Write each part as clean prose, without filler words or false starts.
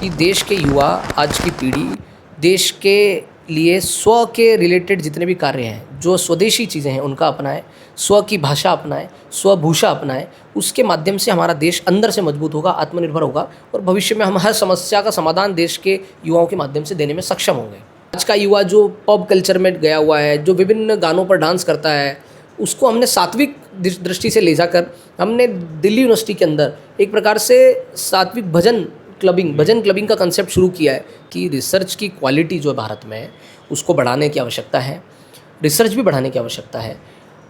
कि देश के युवा, आज की पीढ़ी देश के लिए स्व के रिलेटेड जितने भी कार्य हैं, जो स्वदेशी चीज़ें हैं उनका अपनाएं, स्व की भाषा अपनाएं, स्वभूषा अपनाएं। उसके माध्यम से हमारा देश अंदर से मजबूत होगा, आत्मनिर्भर होगा और भविष्य में हम हर समस्या का समाधान देश के युवाओं के माध्यम से देने में सक्षम होंगे। आज का युवा जो पब कल्चर में गया हुआ है, जो विभिन्न गानों पर डांस करता है, उसको हमने सात्विक दृष्टि से ले जाकर हमने दिल्ली यूनिवर्सिटी के अंदर एक प्रकार से सात्विक भजन क्लबिंग का कंसेप्ट शुरू किया है कि रिसर्च की क्वालिटी जो भारत में है उसको बढ़ाने की आवश्यकता है, रिसर्च भी बढ़ाने की आवश्यकता है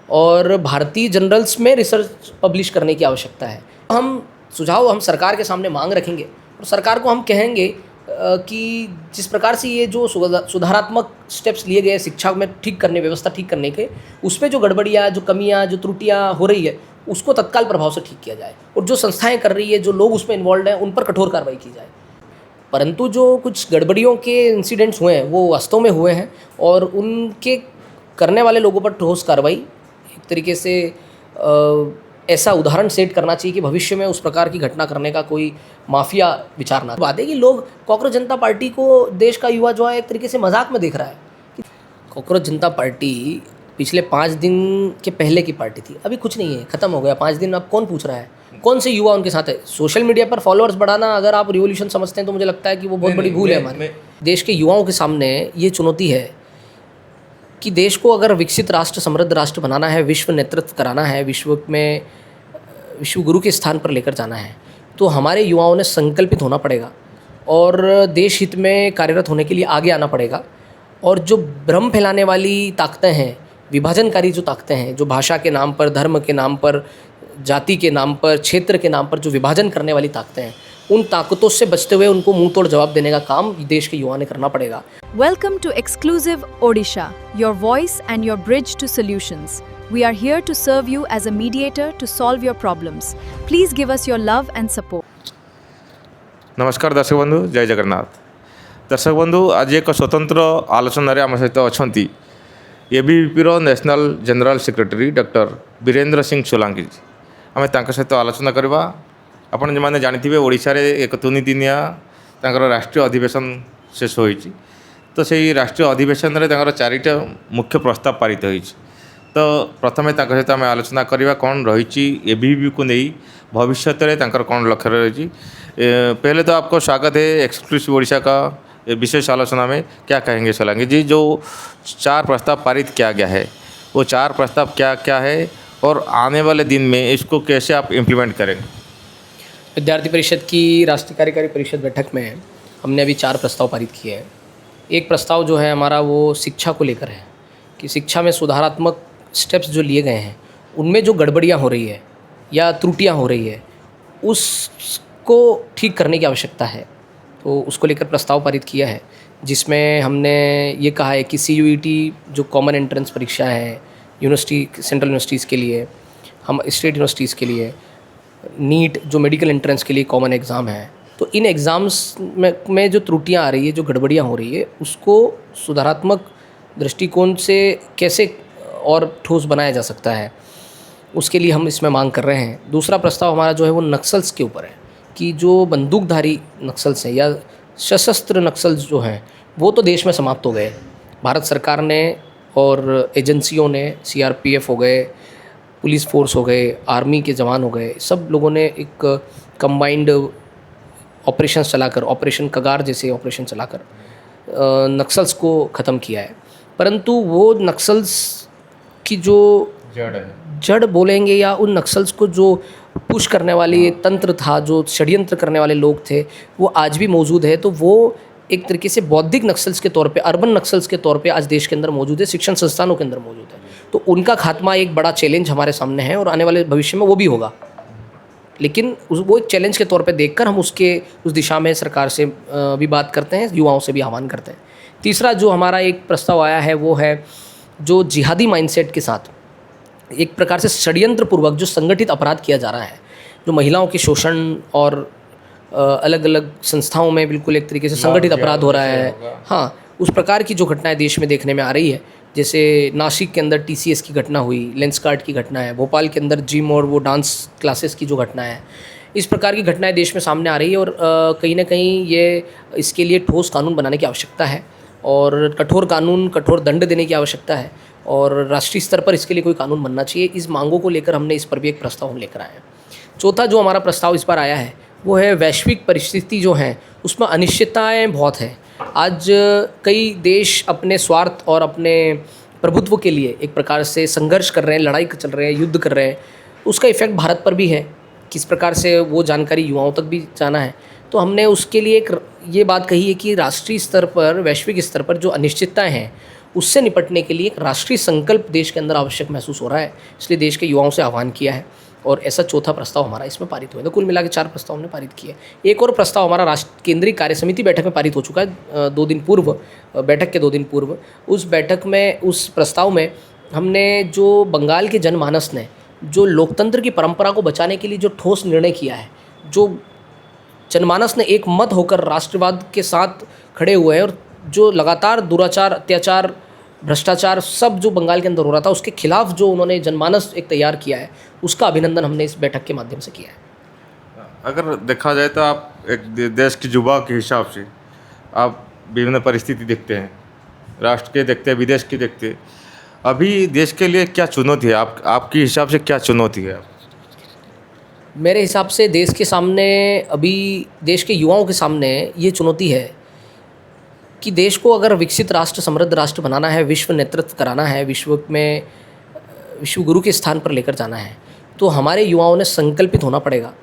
और भारतीय जर्नल्स में रिसर्च पब्लिश करने की आवश्यकता है। हम सरकार के सामने मांग रखेंगे और सरकार को हम कहेंगे कि जिस प्रकार से ये जो सुधारात्मक स्टेप्स लिए गए शिक्षा में ठीक करने, व्यवस्था ठीक करने के, उसमें जो गड़बड़ियाँ, जो कमियाँ, जो त्रुटियाँ हो रही है उसको तत्काल प्रभाव से ठीक किया जाए और जो संस्थाएं कर रही है, जो लोग उसमें इन्वॉल्व हैं, उन पर कठोर कार्रवाई की जाए। परंतु जो कुछ गड़बड़ियों के इंसिडेंट्स हुए हैं वो वास्तव में हुए हैं और उनके करने वाले लोगों पर ठोस कार्रवाई एक तरीके से ऐसा उदाहरण सेट करना चाहिए कि भविष्य में उस प्रकार की घटना करने का कोई माफिया विचार ना। बात है कि लोग कॉकरोच जनता पार्टी को देश का युवा जो है एक तरीके से मजाक में देख रहा है। कॉकरोच जनता पार्टी पिछले 5 दिन के पहले की पार्टी थी, अभी कुछ नहीं है, ख़त्म हो गया 5 दिन। अब कौन पूछ रहा है, कौन से युवा उनके साथ है? सोशल मीडिया पर फॉलोअर्स बढ़ाना अगर आप रिवॉल्यूशन समझते हैं तो मुझे लगता है कि वो बहुत बड़ी भूल है। हमारे देश के युवाओं के सामने ये चुनौती है कि देश को अगर विकसित राष्ट्र, समृद्ध राष्ट्र बनाना है, विश्व नेतृत्व कराना है, विश्व में विश्व गुरु के स्थान पर लेकर जाना है, तो हमारे युवाओं ने संकल्पित होना पड़ेगा और देश हित में कार्यरत होने के लिए आगे आना पड़ेगा। और जो भ्रम फैलाने वाली ताकतें हैं, विभाजनकारी जो ताकतें हैं, जो भाषा के नाम पर, धर्म के नाम पर, जाति के नाम पर, क्षेत्र के नाम पर जो विभाजन करने वाली ताकतें हैं, उन ताकतों से बचते हुए उनको मुंह तोड़ जवाब देने का काम देश के युवा ने करना पड़ेगा। Welcome to Exclusive Odisha, your voice and your bridge to solutions. We are here to serve you as a mediator to solve your problems. Please give us your love and support. नमस्कार दर्शक बंधु, जय जगन्नाथ। दर्शक बंधु, आज एक स्वतंत्र आलोचन आम सहित अच्छा ABVP national general secretary doctor Virendra Singh Solanki ji. आम सहित आलोचना करवा। आपण जो जानी ओडिशा रे एक 3 दिनिया राष्ट्रीय अधिवेशन शेष होइछि। तो सही राष्ट्रीय अधिवेशन रे 4टा मुख्य प्रस्ताव पारित होइछि। तो प्रथमे सहित आम आलोचना करवा कौन रही एबीवीपी को नहीं भविष्य में कौन लक्ष्य रही। पहले तो आपको स्वागत है एक्सक्लूसिव ओडिशा का विशेष आलोचना में। क्या कहेंगे सोलांकी जी, जो 4 प्रस्ताव पारित किया गया है वो 4 प्रस्ताव क्या क्या है और आने वाले दिन में इसको कैसे आप इम्प्लीमेंट करें? विद्यार्थी परिषद की राष्ट्रीय कार्यकारी परिषद बैठक में हमने अभी 4 प्रस्ताव पारित किए हैं। एक प्रस्ताव जो है हमारा वो शिक्षा को लेकर है कि शिक्षा में सुधारात्मक स्टेप्स जो लिए गए हैं उनमें जो गड़बड़ियाँ हो रही है या त्रुटियाँ हो रही है उसको ठीक करने की आवश्यकता है। तो उसको लेकर प्रस्ताव पारित किया है, जिसमें हमने ये कहा है कि CUET जो कॉमन एंट्रेंस परीक्षा है यूनिवर्सिटी, सेंट्रल यूनिवर्सिटीज़ के लिए, हम स्टेट यूनिवर्सिटीज़ के लिए, नीट जो मेडिकल एंट्रेंस के लिए कॉमन एग्ज़ाम है, तो इन एग्ज़ाम्स में जो त्रुटियाँ आ रही है, जो गड़बड़ियाँ हो रही है, उसको सुधारात्मक दृष्टिकोण से कैसे और ठोस बनाया जा सकता है, उसके लिए हम इसमें मांग कर रहे हैं। दूसरा प्रस्ताव हमारा जो है वो नक्सल्स के ऊपर है कि जो बंदूकधारी नक्सल्स हैं या सशस्त्र नक्सल्स जो हैं वो तो देश में समाप्त हो गए। भारत सरकार ने और एजेंसियों ने, CRPF हो गए, पुलिस फोर्स हो गए, आर्मी के जवान हो गए, सब लोगों ने एक कंबाइंड ऑपरेशन चलाकर, ऑपरेशन कगार जैसे ऑपरेशन चलाकर नक्सल्स को ख़त्म किया है। परंतु वो नक्सल्स की जो जड़ बोलेंगे या उन नक्सल्स को जो पुश करने वाली तंत्र था, जो षड्यंत्र करने वाले लोग थे, वो आज भी मौजूद है। तो वो एक तरीके से बौद्धिक नक्सल्स के तौर पे, अर्बन नक्सल्स के तौर पे आज देश के अंदर मौजूद है, शिक्षण संस्थानों के अंदर मौजूद है। तो उनका खात्मा एक बड़ा चैलेंज हमारे सामने है और आने वाले भविष्य में वो भी होगा। लेकिन वो एक चैलेंज के तौर पे देखकर हम उस दिशा में सरकार से भी बात करते हैं, युवाओं से भी आह्वान करते हैं। तीसरा जो हमारा एक प्रस्ताव आया है वो है जो जिहादी माइंडसेट के साथ एक प्रकार से षड्यंत्रपूर्वक जो संगठित अपराध किया जा रहा है, जो महिलाओं के शोषण और अलग अलग संस्थाओं में बिल्कुल एक तरीके से संगठित अपराध हो रहा है। हाँ, उस प्रकार की जो घटनाएं देश में देखने में आ रही है, जैसे नासिक के अंदर TCS की घटना हुई, लेंसकार्ट की घटना है, भोपाल के अंदर जिम और वो डांस क्लासेस की जो घटना है, इस प्रकार की घटनाएं देश में सामने आ रही है और कहीं ना कहीं ये इसके लिए ठोस कानून बनाने की आवश्यकता है और कठोर कानून, कठोर दंड देने की आवश्यकता है और राष्ट्रीय स्तर पर इसके लिए कोई कानून बनना चाहिए। इस मांगों को लेकर हमने इस पर भी एक प्रस्ताव हम लेकर आए हैं। चौथा जो हमारा प्रस्ताव इस पर आया है वो है वैश्विक परिस्थिति जो है उसमें अनिश्चितताएँ बहुत हैं। आज कई देश अपने स्वार्थ और अपने प्रभुत्व के लिए एक प्रकार से संघर्ष कर रहे हैं, लड़ाई चल रहे हैं, युद्ध कर रहे हैं। उसका इफ़ेक्ट भारत पर भी है, किस प्रकार से वो जानकारी युवाओं तक भी जाना है। तो हमने उसके लिए एक ये बात कही है कि राष्ट्रीय स्तर पर, वैश्विक स्तर पर जो अनिश्चितताएँ हैं उससे निपटने के लिए एक राष्ट्रीय संकल्प देश के अंदर आवश्यक महसूस हो रहा है। इसलिए देश के युवाओं से आह्वान किया है और ऐसा चौथा प्रस्ताव हमारा इसमें पारित हुआ है। तो कुल मिला के 4 प्रस्ताव हमने पारित किए। एक और प्रस्ताव हमारा राष्ट्र केंद्रीय कार्य समिति बैठक में पारित हो चुका है 2 दिन पूर्व, बैठक के 2 दिन पूर्व। उस बैठक में, उस प्रस्ताव में हमने जो बंगाल के जनमानस ने जो लोकतंत्र की परंपरा को बचाने के लिए जो ठोस निर्णय किया है, जो जनमानस ने एक मत होकर राष्ट्रवाद के साथ खड़े हुए हैं और जो लगातार दुराचार, अत्याचार, भ्रष्टाचार सब जो बंगाल के अंदर हो रहा था उसके खिलाफ जो उन्होंने जनमानस एक तैयार किया है, उसका अभिनंदन हमने इस बैठक के माध्यम से किया है। अगर देखा जाए तो आप एक देश की युवा के हिसाब से आप विभिन्न परिस्थिति देखते हैं, राष्ट्र के देखते हैं, विदेश की देखते हैं। अभी देश के लिए क्या चुनौती है, आपके हिसाब से क्या चुनौती है? मेरे हिसाब से देश के सामने, अभी देश के युवाओं के सामने ये चुनौती है कि देश को अगर विकसित राष्ट्र, समृद्ध राष्ट्र बनाना है, विश्व नेतृत्व कराना है, विश्व में विश्व गुरु के स्थान पर लेकर जाना है, तो हमारे युवाओं ने संकल्पित होना पड़ेगा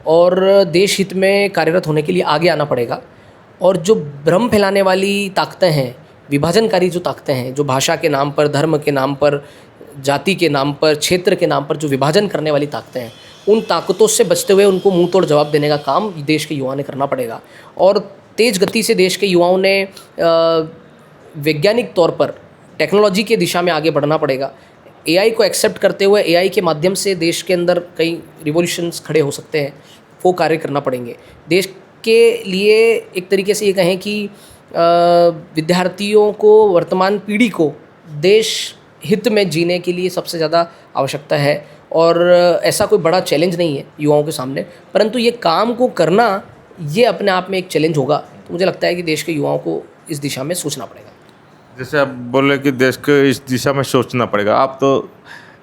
और देश हित में कार्यरत होने के लिए आगे आना पड़ेगा। और जो भ्रम फैलाने वाली ताकतें हैं, विभाजनकारी जो ताकतें हैं, जो भाषा के नाम पर, धर्म के नाम पर, जाति के नाम पर, क्षेत्र के नाम पर जो विभाजन करने वाली ताकतें हैं, उन ताकतों से बचते हुए उनको मुंह तोड़ जवाब देने का काम देश के युवाओं ने करना पड़ेगा। और तेज़ गति से देश के युवाओं ने वैज्ञानिक तौर पर टेक्नोलॉजी के दिशा में आगे बढ़ना पड़ेगा। एआई को एक्सेप्ट करते हुए एआई के माध्यम से देश के अंदर कई रिवॉल्यूशंस खड़े हो सकते हैं, वो कार्य करना पड़ेंगे। देश के लिए एक तरीके से ये कहें कि विद्यार्थियों को, वर्तमान पीढ़ी को देश हित में जीने के लिए सबसे ज़्यादा आवश्यकता है और ऐसा कोई बड़ा चैलेंज नहीं है युवाओं के सामने, परंतु ये काम को करना ये अपने आप में एक चैलेंज होगा। तो मुझे लगता है कि देश के युवाओं को इस दिशा में सोचना पड़ेगा। जैसे आप बोल रहे कि देश को इस दिशा में सोचना पड़ेगा, आप तो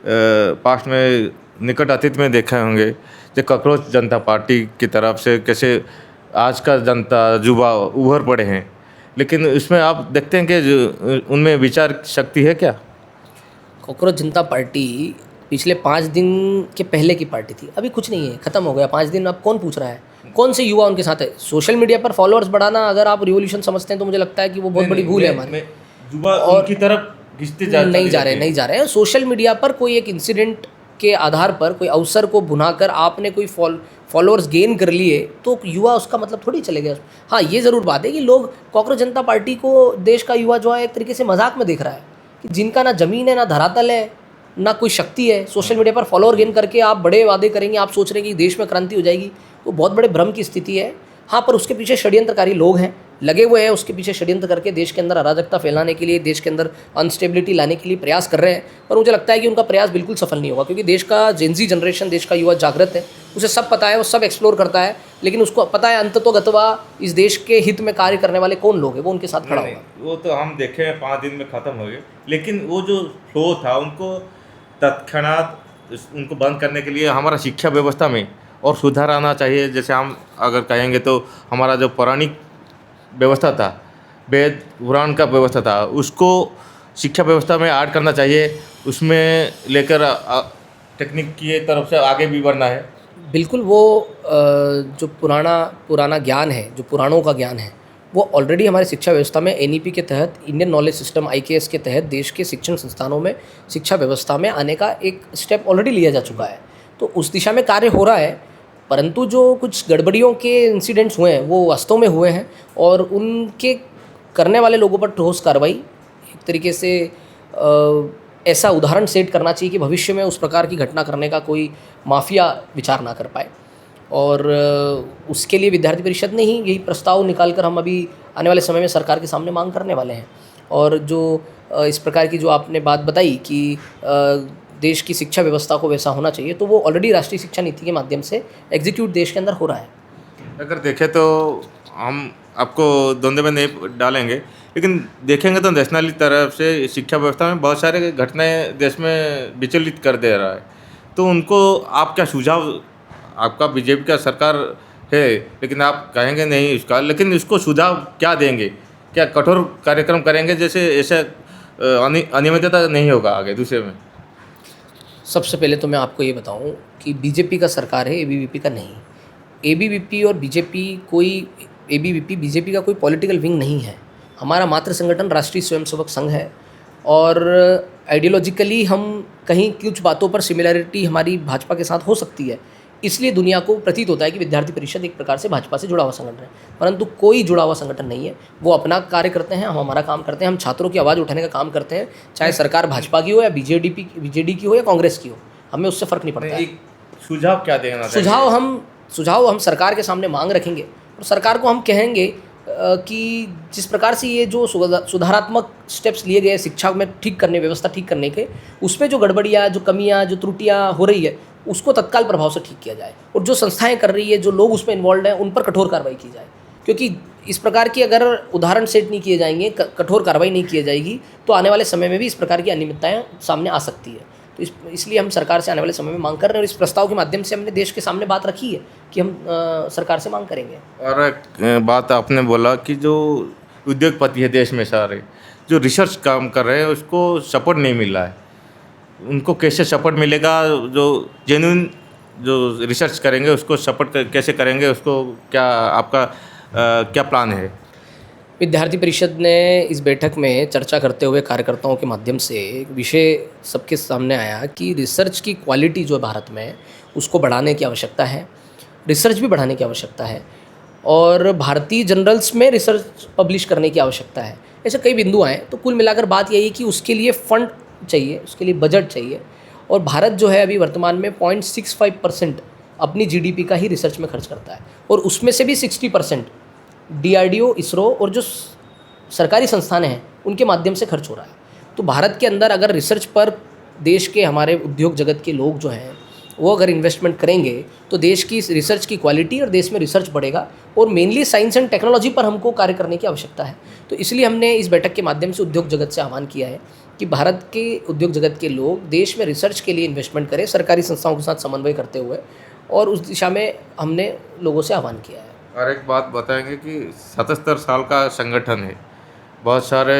पास्ट में, निकट अतीत में देखे होंगे कि कॉकरोच जनता पार्टी की तरफ से कैसे आज का जनता, युवा उभर पड़े हैं, लेकिन इसमें आप देखते हैं कि उनमें विचार शक्ति है क्या? कॉकरोच जनता पार्टी पिछले 5 दिन के पहले की पार्टी थी, अभी कुछ नहीं है, ख़त्म हो गया 5 दिन। अब कौन पूछ रहा है, कौन से युवा उनके साथ है? सोशल मीडिया पर फॉलोअर्स बढ़ाना अगर आप रिवॉल्यूशन समझते हैं तो मुझे लगता है कि वो बहुत बड़ी भूल है हमारी। युवा उनकी तरफ नहीं जा रहे हैं। सोशल मीडिया पर कोई एक इंसिडेंट के आधार पर, कोई अवसर को भुनाकर आपने कोई फॉलोअर्स गेन कर लिए तो युवा उसका मतलब थोड़ी चले गए। हाँ, ये ज़रूर बात है कि लोग कॉकरोच जनता पार्टी को, देश का युवा जो है एक तरीके से मजाक में देख रहा है कि जिनका ना ज़मीन है, ना धरातल है, ना कोई शक्ति है, सोशल मीडिया पर फॉलोअर गेन करके आप बड़े वादे करेंगे, आप सोच रहे हैं कि देश में क्रांति हो जाएगी, वो बहुत बड़े भ्रम की स्थिति है। हाँ, पर उसके पीछे षड्यंत्रकारी लोग हैं, लगे हुए हैं, उसके पीछे षड्यंत्र करके देश के अंदर अराजकता फैलाने के लिए, देश के अंदर अनस्टेबिलिटी लाने के लिए प्रयास कर रहे हैं। पर मुझे लगता है कि उनका प्रयास बिल्कुल सफल नहीं होगा, क्योंकि देश का जेनजी जनरेशन, देश का युवा जागृत है, उसे सब पता है, वो सब एक्सप्लोर करता है, लेकिन उसको पता है अंततोगत्वा इस देश के हित में कार्य करने वाले कौन लोग हैं, वो उनके साथ खड़ा होगा। वो तो हम देखे हैं 5 दिन में ख़त्म हो गए, लेकिन वो जो फ्लो था उनको तत्क्षणात उनको बंद करने के लिए हमारा शिक्षा व्यवस्था में और सुधार आना चाहिए। जैसे हम अगर कहेंगे तो हमारा जो पौराणिक व्यवस्था था, वेद पुराण का व्यवस्था था, उसको शिक्षा व्यवस्था में ऐड करना चाहिए, उसमें लेकर टेक्निक की तरफ से आगे भी बढ़ना है। बिल्कुल, वो जो पुराना ज्ञान है, जो पुराणों का ज्ञान है, वो ऑलरेडी हमारी शिक्षा व्यवस्था में एनईपी के तहत, इंडियन नॉलेज सिस्टम IKS के तहत देश के शिक्षण संस्थानों में, शिक्षा व्यवस्था में आने का एक स्टेप ऑलरेडी लिया जा चुका है। तो उस दिशा में कार्य हो रहा है, परंतु जो कुछ गड़बड़ियों के इंसिडेंट्स हुए हैं वो वास्तव में हुए हैं और उनके करने वाले लोगों पर ठोस कार्रवाई, एक तरीके से ऐसा उदाहरण सेट करना चाहिए कि भविष्य में उस प्रकार की घटना करने का कोई माफिया विचार ना कर पाए। और उसके लिए विद्यार्थी परिषद ने ही यही प्रस्ताव निकालकर हम अभी आने वाले समय में सरकार के सामने मांग करने वाले हैं। और जो इस प्रकार की जो आपने बात बताई कि देश की शिक्षा व्यवस्था को वैसा होना चाहिए, तो वो ऑलरेडी राष्ट्रीय शिक्षा नीति के माध्यम से एग्जीक्यूट देश के अंदर हो रहा है। अगर देखें तो हम आपको द्वंद्व में नहीं डालेंगे, लेकिन देखेंगे तो नेशनल तरफ से शिक्षा व्यवस्था में बहुत सारे घटनाएं देश में विचलित कर दे रहा है। तो उनको आप क्या सुझाव, आपका बीजेपी का सरकार है लेकिन आप कहेंगे नहीं इसका, लेकिन इसको सुझाव क्या देंगे? क्या कठोर कार्यक्रम करेंगे जैसे ऐसा अनियमितता नहीं होगा आगे दूसरे में? सबसे पहले तो मैं आपको ये बताऊं कि बीजेपी का सरकार है, एबीवीपी का नहीं। एबीवीपी और बीजेपी बीजेपी का कोई पॉलिटिकल विंग नहीं है। हमारा मातृ संगठन राष्ट्रीय स्वयंसेवक संघ है और आइडियोलॉजिकली हम कहीं कुछ बातों पर सिमिलरिटी हमारी भाजपा के साथ हो सकती है, इसलिए दुनिया को प्रतीत होता है कि विद्यार्थी परिषद एक प्रकार से भाजपा से जुड़ा हुआ संगठन है, परंतु कोई जुड़ा हुआ संगठन नहीं है। वो अपना कार्य करते हैं, हम हमारा काम करते हैं। हम छात्रों की आवाज़ उठाने का काम करते हैं, चाहे सरकार भाजपा की हो या बीजेडी की हो या कांग्रेस की हो, हमें उससे फ़र्क नहीं पड़ता है। एक सुझाव क्या देना? सुझाव हम सरकार के सामने मांग रखेंगे और सरकार को हम कहेंगे कि जिस प्रकार से ये जो सुधारात्मक स्टेप्स लिए गए शिक्षा में ठीक करने, व्यवस्था ठीक करने के, उसमें जो गड़बड़ियाँ, जो कमियाँ, जो त्रुटियाँ हो रही है, उसको तत्काल प्रभाव से ठीक किया जाए और जो संस्थाएं कर रही है, जो लोग उसमें इन्वॉल्व हैं, उन पर कठोर कार्रवाई की जाए। क्योंकि इस प्रकार की अगर उदाहरण सेट नहीं किए जाएंगे, कठोर कार्रवाई नहीं की जाएगी, तो आने वाले समय में भी इस प्रकार की अनियमितताएँ सामने आ सकती है। तो इसलिए हम सरकार से आने वाले समय में मांग कर रहे हैं और इस प्रस्ताव के माध्यम से हमने देश के सामने बात रखी है कि हम सरकार से मांग करेंगे। और एक बात आपने बोला कि जो उद्योगपति है देश में सारे, जो रिसर्च काम कर रहे हैं उसको सपोर्ट नहीं मिल रहा है। उनको कैसे सपोर्ट मिलेगा? जो जेन्युइन जो रिसर्च करेंगे उसको सपोर्ट कैसे करेंगे? उसको क्या आपका क्या प्लान है? विद्यार्थी परिषद ने इस बैठक में चर्चा करते हुए कार्यकर्ताओं के माध्यम से एक विषय सबके सामने आया कि रिसर्च की क्वालिटी जो है भारत में, उसको बढ़ाने की आवश्यकता है, रिसर्च भी बढ़ाने की आवश्यकता है और भारतीय जर्नल्स में रिसर्च पब्लिश करने की आवश्यकता है। ऐसे कई बिंदु आए, तो कुल मिलाकर बात यही है कि उसके लिए फंड चाहिए, उसके लिए बजट चाहिए और भारत जो है अभी वर्तमान में 0.65% अपनी जीडीपी का ही रिसर्च में खर्च करता है और उसमें से भी 60% डीआरडीओ, इसरो और जो सरकारी संस्थान हैं उनके माध्यम से खर्च हो रहा है। तो भारत के अंदर अगर रिसर्च पर देश के हमारे उद्योग जगत के लोग जो हैं वो अगर इन्वेस्टमेंट करेंगे तो देश की रिसर्च की क्वालिटी और देश में रिसर्च बढ़ेगा और मेनली साइंस एंड टेक्नोलॉजी पर हमको कार्य करने की आवश्यकता है। तो इसलिए हमने इस बैठक के माध्यम से उद्योग जगत से आह्वान किया है कि भारत के उद्योग जगत के लोग देश में रिसर्च के लिए इन्वेस्टमेंट करें, सरकारी संस्थाओं के साथ समन्वय करते हुए, और उस दिशा में हमने लोगों से आह्वान किया है। और एक बात बताएंगे कि 77 साल का संगठन है, बहुत सारे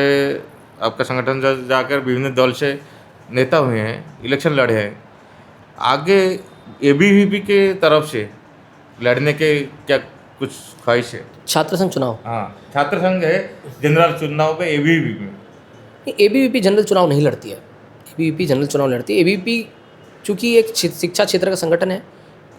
आपका संगठन जाकर विभिन्न दल से नेता हुए हैं, इलेक्शन लड़े हैं, आगे एबीवीपी के तरफ से लड़ने के क्या कुछ ख्वाहिश है? छात्र संघ चुनाव, हाँ, छात्र संघ है जनरल चुनाव पे एबीवीपी में। एबीवीपी जनरल चुनाव नहीं लड़ती है, एबीवीपी जनरल चुनाव लड़ती है। एबीवीपी चूँकि एक शिक्षा क्षेत्र का संगठन है,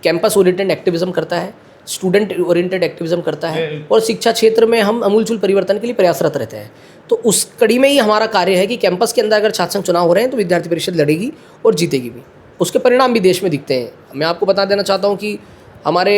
कैंपस ओरिएंटेड एक्टिविज्म करता है, स्टूडेंट ओरिएंटेड एक्टिविज्म करता है और शिक्षा क्षेत्र में हम अमूलचूल परिवर्तन के लिए प्रयासरत रहते हैं। तो उस कड़ी में ही हमारा कार्य है कि कैंपस के अंदर अगर छात्र संघ चुनाव हो रहे हैं तो विद्यार्थी परिषद लड़ेगी और जीतेगी भी। उसके परिणाम भी देश में दिखते हैं। मैं आपको बता देना चाहता हूँ कि हमारे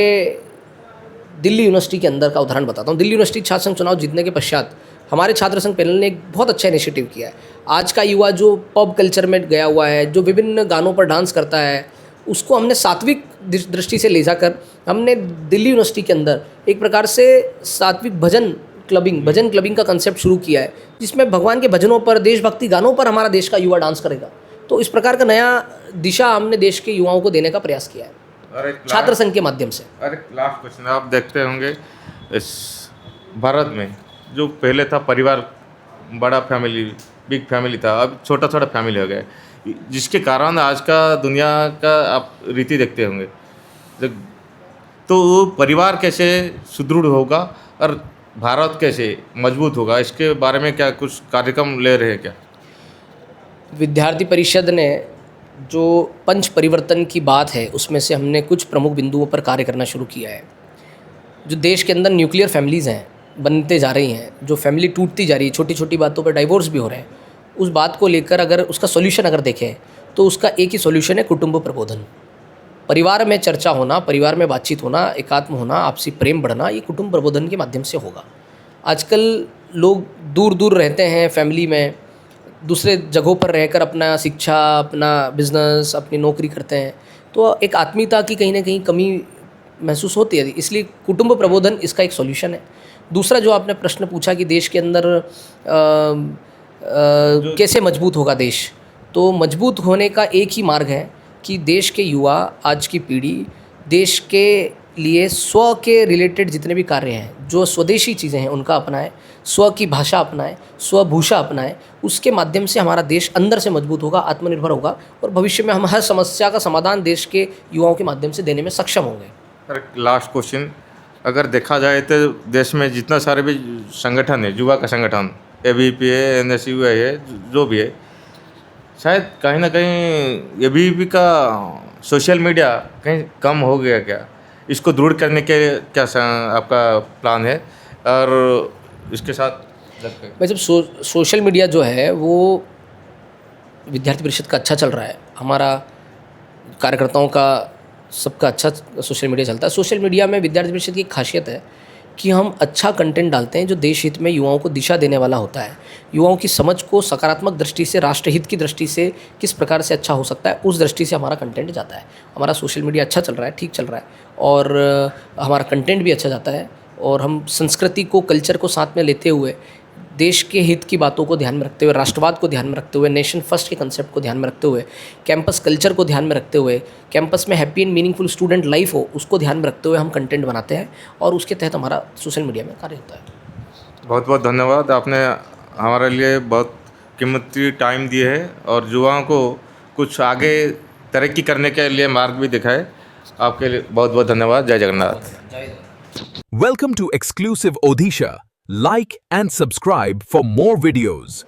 दिल्ली यूनिवर्सिटी के अंदर का उदाहरण बताता हूँ। दिल्ली यूनिवर्सिटी छात्र संघ चुनाव जीतने के पश्चात हमारे छात्र संघ पैनल ने एक बहुत अच्छा इनिशिएटिव किया है। आज का युवा जो पब कल्चर में गया हुआ है, जो विभिन्न गानों पर डांस करता है, उसको हमने सात्विक दृष्टि से ले जाकर हमने दिल्ली यूनिवर्सिटी के अंदर एक प्रकार से सात्विक भजन क्लबिंग का कंसेप्ट शुरू किया है, जिसमें भगवान के भजनों पर, देशभक्ति गानों पर हमारा देश का युवा डांस करेगा। तो इस प्रकार का नया दिशा हमने देश के युवाओं को देने का प्रयास किया है छात्र संघ के माध्यम से। अरे लास्ट क्वेश्चन, आप देखते होंगे इस भारत में जो पहले था परिवार, बड़ा फैमिली, बिग फैमिली था, अब छोटा छोटा फैमिली हो गया, जिसके कारण आज का दुनिया का आप रीति देखते होंगे। तो वो परिवार कैसे सुदृढ़ होगा और भारत कैसे मजबूत होगा, इसके बारे में क्या कुछ कार्यक्रम ले रहे हैं क्या? विद्यार्थी परिषद ने जो पंच परिवर्तन की बात है उसमें से हमने कुछ प्रमुख बिंदुओं पर कार्य करना शुरू किया है। जो देश के अंदर न्यूक्लियर फैमिलीज़ हैं, बनते जा रही हैं, जो फैमिली टूटती जा रही है, छोटी छोटी बातों पर डाइवोर्स भी हो रहे हैं, उस बात को लेकर अगर उसका सॉल्यूशन अगर देखें तो उसका एक ही सॉल्यूशन है कुटुंब प्रबोधन। परिवार में चर्चा होना, परिवार में बातचीत होना, एकात्म होना, आपसी प्रेम बढ़ना, ये कुटुंब प्रबोधन के माध्यम से होगा। आजकल लोग दूर दूर रहते हैं फैमिली में, दूसरे जगहों पर रहकर अपना शिक्षा, अपना बिजनेस, अपनी नौकरी करते हैं, तो एक आत्मीयता की कहीं ना कहीं कमी महसूस होती है। इसलिए कुटुंब प्रबोधन इसका एक सॉल्यूशन है। दूसरा जो आपने प्रश्न पूछा कि देश के अंदर कैसे मजबूत होगा देश, तो मजबूत होने का एक ही मार्ग है कि देश के युवा, आज की पीढ़ी देश के लिए स्व के रिलेटेड जितने भी कार्य हैं, जो स्वदेशी चीज़ें हैं उनका अपनाएं, स्व की भाषा अपनाएं, स्वभूषा अपनाएं। उसके माध्यम से हमारा देश अंदर से मजबूत होगा, आत्मनिर्भर होगा और भविष्य में हम हर समस्या का समाधान देश के युवाओं के माध्यम से देने में सक्षम होंगे। सर लास्ट क्वेश्चन, अगर देखा जाए तो देश में जितना सारे भी संगठन है, युवा का संगठन ABP है, NSU है, जो भी है, शायद कहीं ना कहीं ABP का सोशल मीडिया कहीं कम हो गया क्या? इसको दूर करने के क्या आपका प्लान है? और इसके साथ मैं जब सोशल मीडिया जो है वो विद्यार्थी परिषद का अच्छा चल रहा है, हमारा कार्यकर्ताओं का सबका अच्छा सोशल मीडिया चलता है। सोशल मीडिया में विद्यार्थी परिषद की एक खासियत है कि हम अच्छा कंटेंट डालते हैं जो देश हित में युवाओं को दिशा देने वाला होता है। युवाओं की समझ को सकारात्मक दृष्टि से, राष्ट्रहित की दृष्टि से किस प्रकार से अच्छा हो सकता है, उस दृष्टि से हमारा कंटेंट जाता है। हमारा सोशल मीडिया अच्छा चल रहा है, ठीक चल रहा है और हमारा कंटेंट भी अच्छा जाता है और हम संस्कृति को, कल्चर को साथ में लेते हुए, देश के हित की बातों को ध्यान में रखते हुए, राष्ट्रवाद को ध्यान में रखते हुए, नेशन फर्स्ट के कंसेप्ट को ध्यान में रखते हुए, कैंपस कल्चर को ध्यान में रखते हुए, कैंपस में happy and meaningful student life हो उसको ध्यान में रखते हुए हम कंटेंट बनाते हैं और उसके तहत हमारा सोशल मीडिया में कार्य होता है। बहुत बहुत धन्यवाद, आपने हमारे लिए बहुत कीमती टाइम दिए है और युवाओं को कुछ आगे तरक्की करने के लिए मार्ग भी दिखाए। आपके लिए बहुत बहुत धन्यवाद। जय Jagannath. Welcome to exclusive Odisha. Like and subscribe for more videos.